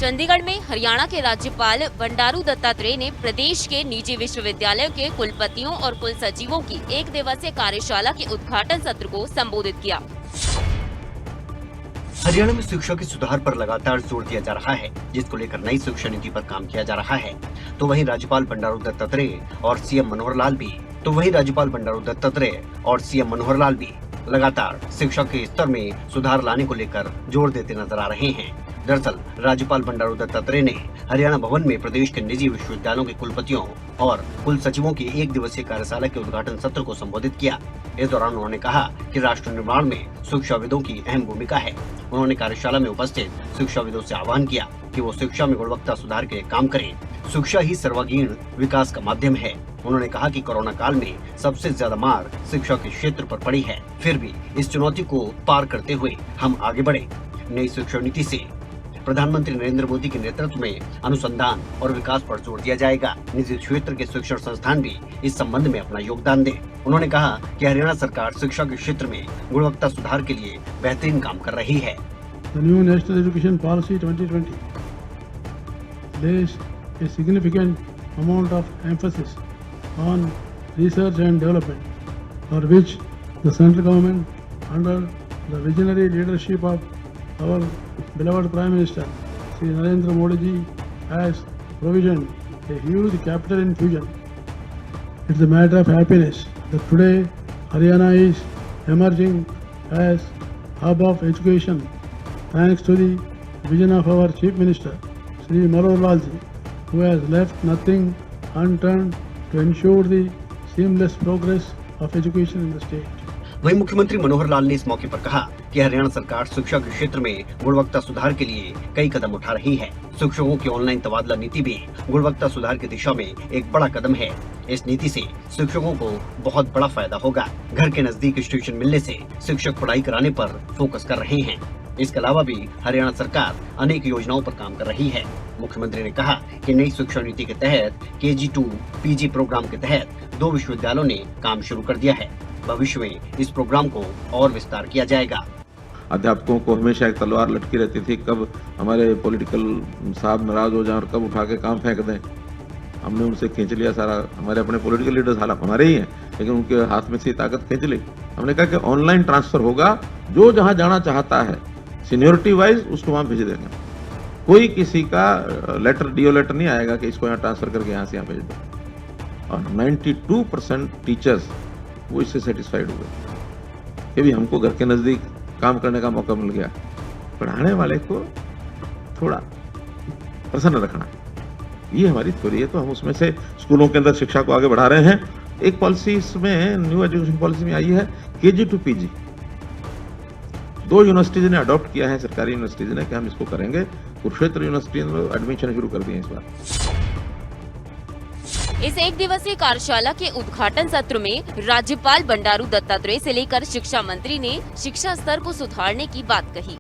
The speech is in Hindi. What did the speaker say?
चंडीगढ़ में हरियाणा के राज्यपाल बंडारू दत्तात्रेय ने प्रदेश के निजी विश्वविद्यालयों के कुलपतियों और कुल सचिवों की एक दिवसीय कार्यशाला के उद्घाटन सत्र को संबोधित किया। हरियाणा में शिक्षा के सुधार पर लगातार जोर दिया जा रहा है, जिसको लेकर नई शिक्षा नीति पर काम किया जा रहा है। तो वहीं राज्यपाल बंडारू दत्तात्रेय और सीएम मनोहर लाल भी लगातार शिक्षा के स्तर में सुधार लाने को लेकर जोर देते नजर आ रहे हैं। दरअसल राज्यपाल बंडारू दत्तात्रेय ने हरियाणा भवन में प्रदेश के निजी विश्वविद्यालयों के कुलपतियों और कुल सचिवों की एक दिवसीय कार्यशाला के उद्घाटन सत्र को संबोधित किया। इस दौरान उन्होंने कहा कि राष्ट्र निर्माण में शिक्षाविदों की अहम भूमिका है। उन्होंने कार्यशाला में उपस्थित शिक्षाविदों से आह्वान किया कि वो शिक्षा में गुणवत्ता सुधार के लिए काम करें। शिक्षा ही सर्वांगीण विकास का माध्यम है। उन्होंने कहा कि कोरोना काल में सबसे ज्यादा मार शिक्षा के क्षेत्र पर पड़ी है, फिर भी इस चुनौती को पार करते हुए हम आगे बढ़े। नई शिक्षा नीति से प्रधानमंत्री नरेंद्र मोदी के नेतृत्व में अनुसंधान और विकास पर जोर दिया जाएगा। निजी क्षेत्र के शिक्षण संस्थान भी इस संबंध में अपना योगदान दें। उन्होंने कहा कि हरियाणा सरकार शिक्षा के क्षेत्र में गुणवत्ता सुधार के लिए बेहतरीन काम कर रही है। The new National Education Policy 2020 lays a significant amount of emphasis on research and development, for which the central government, under the visionary leadership of our beloved Prime Minister, Shri Narendra Modi ji, has provisioned a huge capital infusion. It's a matter of happiness that today Haryana is emerging as hub of education, thanks to the vision of our Chief Minister, Shri Manohar Lal ji, who has left nothing unturned to ensure the seamless progress of education in the state. वहीं मुख्यमंत्री मनोहर लाल ने इस मौके पर कहा कि हरियाणा सरकार शिक्षा के क्षेत्र में गुणवत्ता सुधार के लिए कई कदम उठा रही है। शिक्षकों की ऑनलाइन तबादला नीति भी गुणवत्ता सुधार की दिशा में एक बड़ा कदम है। इस नीति से शिक्षकों को बहुत बड़ा फायदा होगा। घर के नजदीक स्टेशन मिलने से शिक्षक पढ़ाई कराने पर फोकस कर रहे हैं। इसके अलावा भी हरियाणा सरकार अनेक योजनाओं पर काम कर रही है। मुख्यमंत्री ने कहा कि नई शिक्षा नीति के तहत KG2 PG प्रोग्राम के तहत 2 विश्वविद्यालयों ने काम शुरू कर दिया है। भविष्य में इस प्रोग्राम को और विस्तार किया जाएगा। अध्यापकों को हमेशा एक तलवार लटकी रहती थी, कब हमारे पॉलिटिकल साहब नाराज हो जाएं और कब उठा के काम फेंक दें। हमने उनसे खींच लिया सारा, हमारे अपने पॉलिटिकल लीडर्स हालांकि हमारे ही हैं, लेकिन उनके हाथ में से ताकत खींच ली। हमने कहा कि ऑनलाइन ट्रांसफर होगा, जो जहां जाना चाहता है सीनियोरिटी वाइज उसको वहां भेज देंगे। कोई किसी का लेटर डीओ लेटर नहीं आएगा कि इसको यहाँ ट्रांसफर करके यहाँ से यहाँ भेज दो। और 92% टीचर्स वो इससे सेटिस्फाइड हुए कि भी हमको घर के नजदीक काम करने का मौका मिल गया। पढ़ाने वाले को थोड़ा प्रसन्न रखना, ये हमारी थ्योरी है। तो हम उसमें से स्कूलों के अंदर शिक्षा को आगे बढ़ा रहे हैं। एक पॉलिसी इसमें न्यू एजुकेशन पॉलिसी में आई है KG2 PG। 2 यूनिवर्सिटीज ने अडॉप्ट किया है, सरकारी यूनिवर्सिटीज ने, कि हम इसको करेंगे। कुरुक्षेत्र यूनिवर्सिटी ने एडमिशन शुरू कर दिए इस बार। इस एक दिवसीय कार्यशाला के उद्घाटन सत्र में राज्यपाल बंडारू दत्तात्रेय से लेकर शिक्षा मंत्री ने शिक्षा स्तर को सुधारने की बात कही।